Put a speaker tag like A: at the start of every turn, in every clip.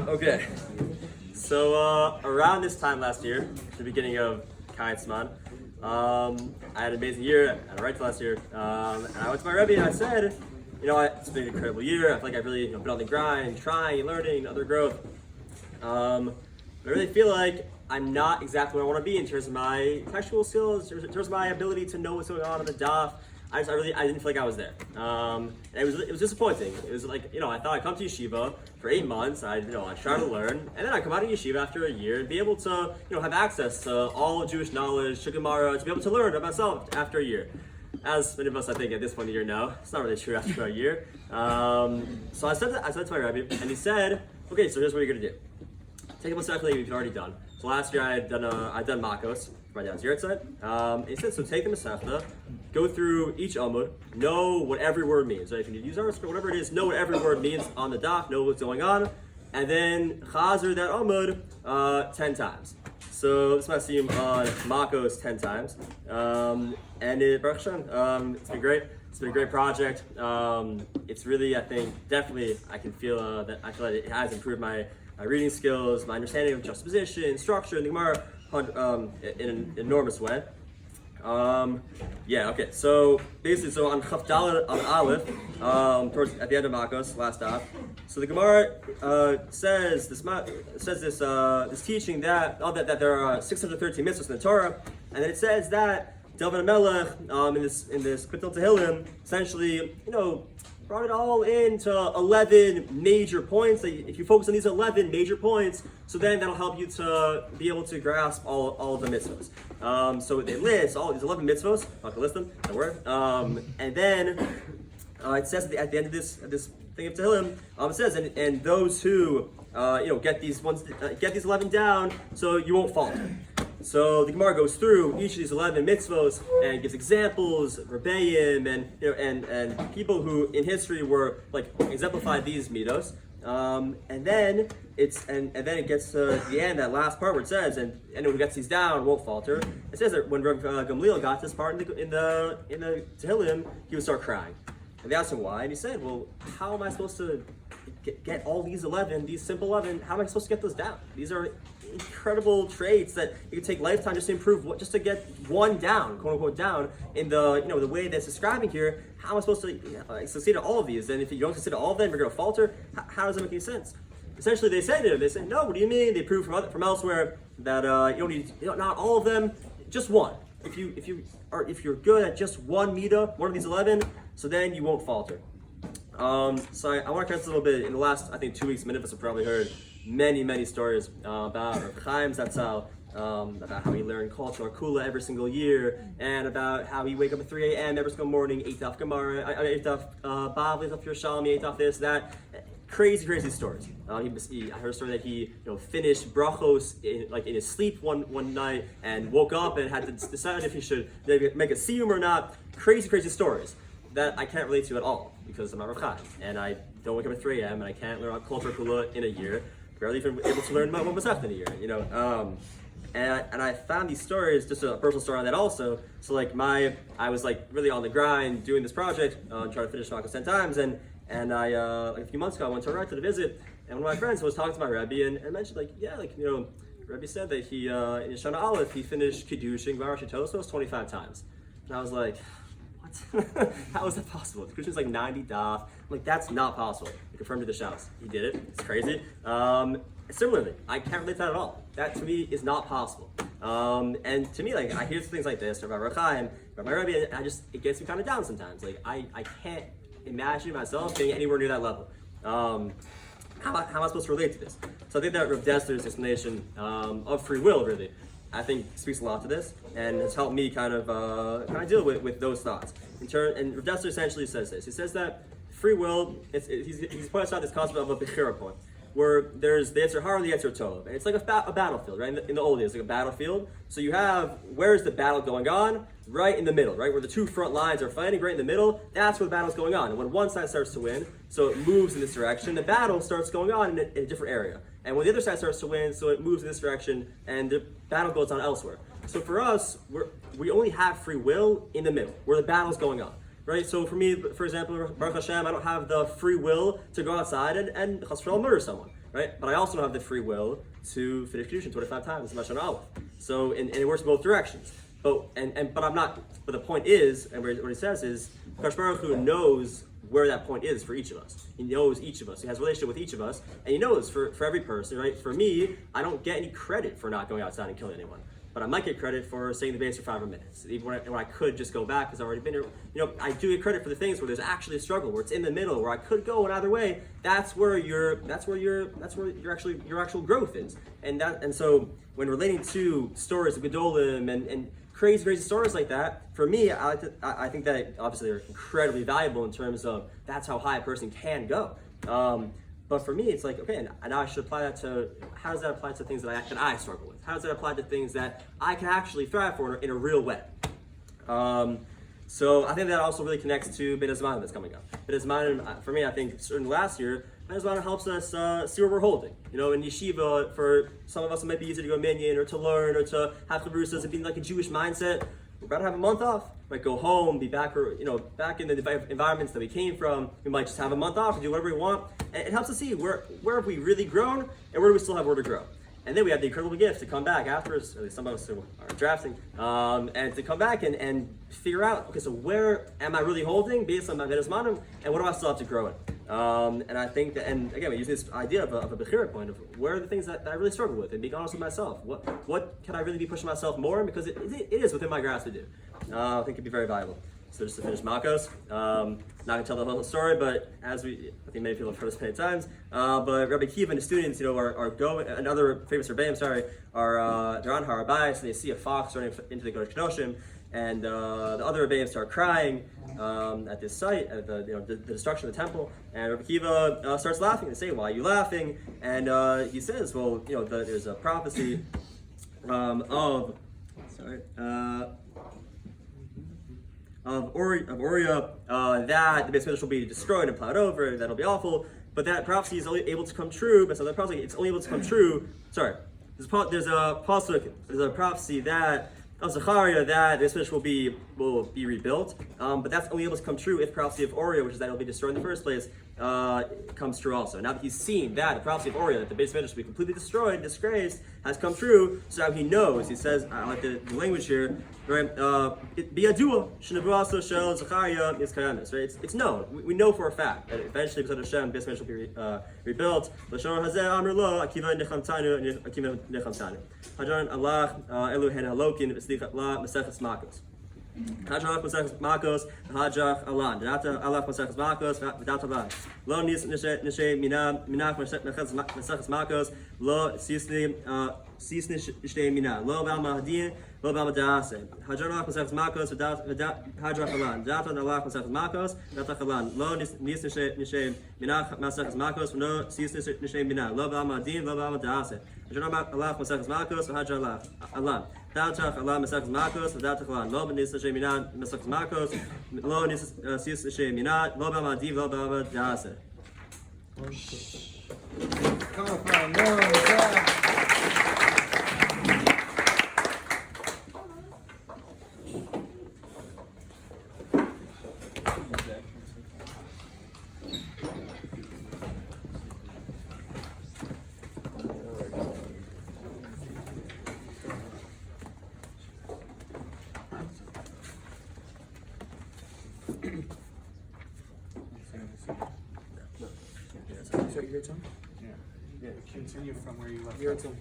A: Okay, so around this time last year, the beginning of Kaitzman, I had an amazing year, I had a right to last year, and I went to my Rebbe and I said, it's been an incredible year. I feel like I've really been on the grind, trying, learning, other growth. But I really feel like I'm not exactly where I want to be in terms of my textual skills, in terms of my ability to know what's going on the daf. I didn't feel like I was there. And it was disappointing. It was like, I thought I'd come to yeshiva for 8 months. I'd try to learn, and then I come out of yeshiva after a year and be able to, have access to all Jewish knowledge, to Gemara, to be able to learn about myself after a year. As many of us, I think, at this point in the year know, it's not really true after a year. So I said to my Rebbe, and he said, okay, so here's what you're gonna do. Take a Masechah you've already done. So last year I'd done Makos, my dad's Yertzeit. He said, so take the Masechah, go through each Amud, know what every word means. So if you need to use ours, whatever it is, know what every word means on the daf, know what's going on, and then chazer that Amud 10 times. So this might seem on Makos 10 times. And Baruch Hashem, it's been great. It's been a great project. It's really, I think, definitely, I feel that it has improved my reading skills, my understanding of juxtaposition, structure, and the Gemara in an enormous way. Okay. So basically, on Chavdal on Aleph, at the end of Makos, last stop. So the Gemara says this teaching that there are 613 mitzvahs in the Torah, and then it says that David Melech in this Pitul Tehillim essentially brought it all into 11 major points. If you focus on these 11 major points, so then that'll help you to be able to grasp all of the mitzvahs. So they list all these 11 mitzvahs. I'm not gonna list them. Don't worry. And then it says at the end of this thing of Tehillim, it says, and those who get these 11 down, so you won't falter. So the Gemara goes through each of these 11 mitzvos and gives examples, rebbeim, and people who in history were exemplified these midos. And then it gets to the end, that last part where it says, and who gets these down won't falter. It says that when Rav Gamliel got this part in the Tehillim, he would start crying. And they asked him why, and he said, well, how am I supposed to get all these simple 11, how am I supposed to get those down? These are incredible traits that it could take lifetime just to improve, just to get one down, quote unquote down, in the way that's describing here. How am I supposed to succeed at all of these? And if you don't succeed at all of them, you're going to falter. How does that make any sense? Essentially, they said to him, they said, no, what do you mean? They prove from elsewhere that you don't need, not all of them, just one. If you're good at just one midah, one of these 11, so then you won't falter. So I want to catch a little bit. In the last, I think, 2 weeks, many of us have probably heard many stories about Rav Chaim Zatzal, about how he learned culture Kula every single year, and about how he wake up at 3 a.m. every single morning, 8 daf Gemara, 8 daf Bavli, 8 daf Yerushalmi, 8 daf this, that. Crazy stories. I heard a story that he finished brachos in his sleep one night and woke up and had to decide if he should make a siyum or not. Crazy stories that I can't relate to at all because I'm not Rav Chaim, and I don't wake up at 3 a.m. and I can't learn about culture Kula in a year. Barely even able to learn about what was happening in a year, and I found these stories, just a personal story on that also. So I was really on the grind doing this project, trying to finish Makos 10 times, and I a few months ago I went to Iraq to visit, and one of my friends was talking to my Rebbe and mentioned Rebbe said that he in Shana Aleph he finished Kiddush and Gemara Shitosos 25 times, and I was like, what? How is that possible? The Kiddush is 90 daf. I'm like, that's not possible. He confirmed to the shouts. He did it. It's crazy. Similarly, I can't relate to that at all. That to me is not possible. And to me, I hear things like this about Rav Chaim, about my Rebbe, and it gets me kind of down sometimes. I can't imagine myself being anywhere near that level. How am I supposed to relate to this? So I think that Rav Dessler's explanation of free will really, I think, speaks a lot to this and has helped me kind of deal with those thoughts. And Rav Dessler essentially says this. He says that free will, he's pointing out this concept of a bechira point, where there's the Yetzer Hara and the Yetzer Tov. And it's like a battlefield, right? In the old days, like a battlefield. So you have, where's the battle going on? Right in the middle, right? Where the two front lines are fighting, right in the middle, that's where the battle's going on. And when one side starts to win, so it moves in this direction, the battle starts going on in a different area. And when the other side starts to win, so it moves in this direction, and the battle goes on elsewhere. So for us, we only have free will in the middle, where the battle's going on. right? So for me, for example, Baruch Hashem, I don't have the free will to go outside and chas v'shalom murder someone, right? But I also don't have the free will to finish Kedushin 25 times in Lashon Aleph. So, and it works both directions. But I'm not. But the point is, and what he says is, Kadosh Baruch Hu knows where that point is for each of us. He knows each of us. He has a relationship with each of us, and he knows for every person, right? For me, I don't get any credit for not going outside and killing anyone. But I might get credit for saying the base for 5 more minutes, even when I could just go back because I've already been here. I do get credit for the things where there's actually a struggle, where it's in the middle, where I could go in either way. That's where your actual growth is, and so when relating to stories of Gedolim and crazy stories like that, for me, I think that obviously they're incredibly valuable in terms of that's how high a person can go. But for me, it's like, okay, and now I should apply that to, how does that apply to things that I struggle with? How does that apply to things that I can actually thrive for in a real way? So I think that also really connects to Beit Hazmanim that's coming up. Beit Hazmanim, for me, I think certainly last year, Beit Hazmanim helps us see where we're holding. In yeshiva, for some of us, it might be easy to go minyan or to learn or to have chavrusas and be like a Jewish mindset. We're about to have a month off. We might go home, be back, back in the environments that we came from. We might just have a month off and do whatever we want. And it helps us see where have we really grown and where do we still have where to grow. And then we have the incredible gift to come back afterwards, at least some of us who are drafting, and to come back and figure out, okay, so where am I really holding based on my Beit Hazmanim, and what do I still have to grow in? And I think that, and again, we use this idea of a Bechira point of where are the things that I really struggle with, and being honest with myself. What can I really be pushing myself more in? Because it is within my grasp to do. I think it could be very valuable. So just to finish Makos, not gonna tell the whole story, but I think many people have heard this many times. But Rabbi Kiva and the students, are going. Another famous Rebbeim, they're on Har HaBayis, and they see a fox running into the Kodesh Kedoshim, and the other Rebbeim start crying at this site, at the destruction of the temple. And Rabbi Kiva starts laughing. They say, "Why are you laughing?" And he says, "Well, there's a prophecy of Uriah, that the Beis Mikdash will be destroyed and plowed over, that'll be awful, but that prophecy is only able to come true, but so that prophecy, it's only able to come true, there's a prophecy that of Zechariah that the Beis Mikdash will be rebuilt, but that's only able to come true if prophecy of Uriah, which is that it'll be destroyed in the first place, comes true also. Now that he's seen that the prophecy of Uriah, that the Beis Mikdash will be completely destroyed, disgraced, has come true, so now he knows. He says, I like the language here, right? Biyadua shenevuaso shel Zechariah is kayamis, right? It's known. We know for a fact that eventually, because of Hashem, Beis Mikdash will be rebuilt. L'shor hazeh amr lo akiva nechamtanu akiva nechamtanu. Hadran Allah Elohen Halokin v'slicha la Maseches Makos. Hajrach Maseches Makos, Hajrach Alan. Data Alach Maseches Makos, Data Alan. Lo nis nishe minach Maseches Makos, lo sisni shtei minah. Lo bal mahdin, lo bal madase. Hajrach Maseches Makos, Hajrach Alan. Data Alach Maseches Makos, Data Alan. Lo nis nishe minach Maseches Makos, no sisni nishe minah. Lo bal mahdin, lo bal madase. Hajrach Alach Maseches Makos, Hajrach Alan. Datach Allah Maseches Makos, Datach Alan. Lo nis nishe minah Maseches Makos, lo nis nishe minah, lo bal mahdin, lo bal madase.
B: Come on, no, your tongue? Yeah. Continue from where you left. Your tongue.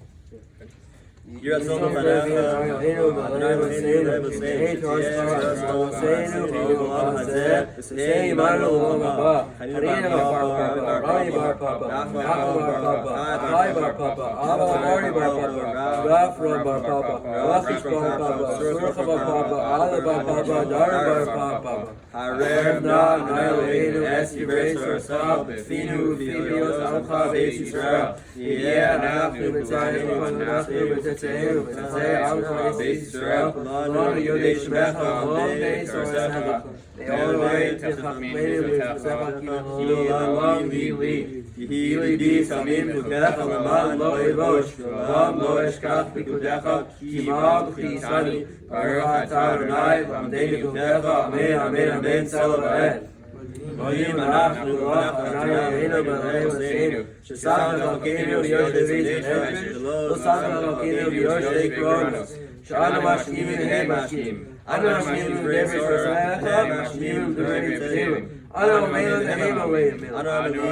C: וצאצאינו וצאצאי עם כל בית ישראל, לנו יודעי שמך ולומדי תורתך. לעולם תחכמני ותפסך כי לעולם לי. יהי ליבי תמים פקודך למען לא אבוש, ולעולם לא אשכח פקודך, כי עמך וכיסני. ברוך אתה אדוני למדני פקודך, אמן אמן אמן צלע ועד. Moyim אנחנו לך אדוני אלוהינו באלוהי אבותינו, ששמת אלוקינו ביוש דוד ונפש, לא שמת אלוקינו ביוש די קרונוס, שאנו משקיעים והם משקיעים. אנו משקיעים בנפש וזרעך, משקיעים בדברים פתילים. אנו עמנו והם עמנו, אנו עמנו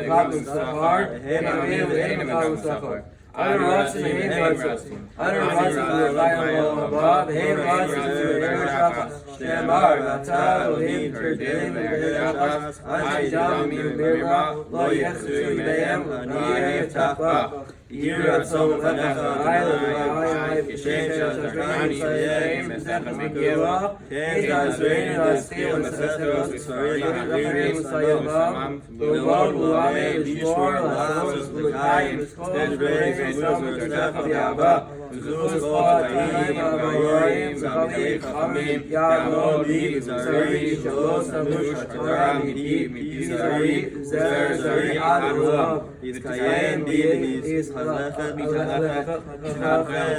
C: וקם וסחר, הם עמנו והם וקם וסחר. אנו רצים והם רצים, אנו רצים לרחיים לעולם הבא, והם רצים לעבר שחס. שנאמר, ואתה אלוהים תרדם ובדרך שחס, עד שידם ממרמה, לא יחצו ידיהם, ואני אפתח בה. יהי רצון לפניך, אדוני, כשם שזכרני ישראל, מסכת מגילה, כן תעזרני להשכיל מסכת וספרים אחרים וסיימם, וללמוד ולמד לשמור, לעשות ולקיים, תדברי חמוץ ותורתך באהבה, וזוז כל החיים והגויים, ותלמידי חכמים, יעמוד לי וזרעי, שלא סמוש התורה מפי זרעי, זרעי עד עולם, יתקיים בי מתהלכת, מתהלכת,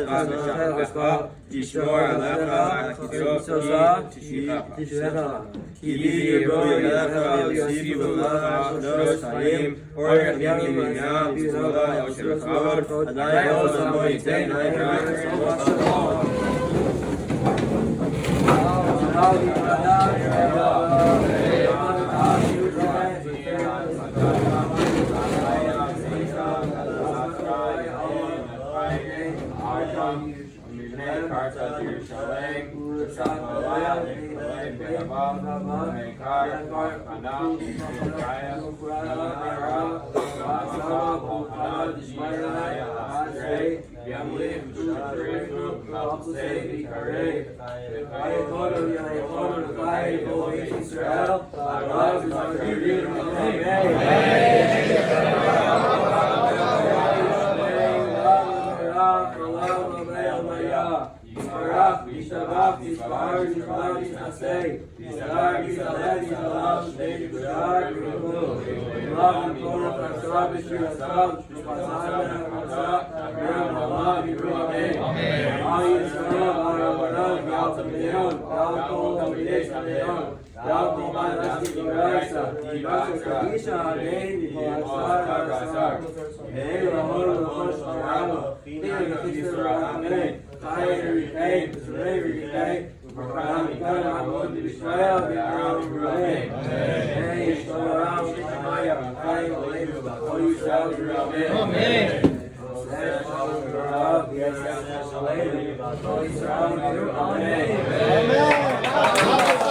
C: עשך, תשמור עליך, תשמור תשמחה. כי לי ירבו ידיך ויוסיפו לך שנות חיים, אורך ימים וים, וזולה יושר וכבוד, אדוני עוז עמו ייתן להם רק שלום. Amen.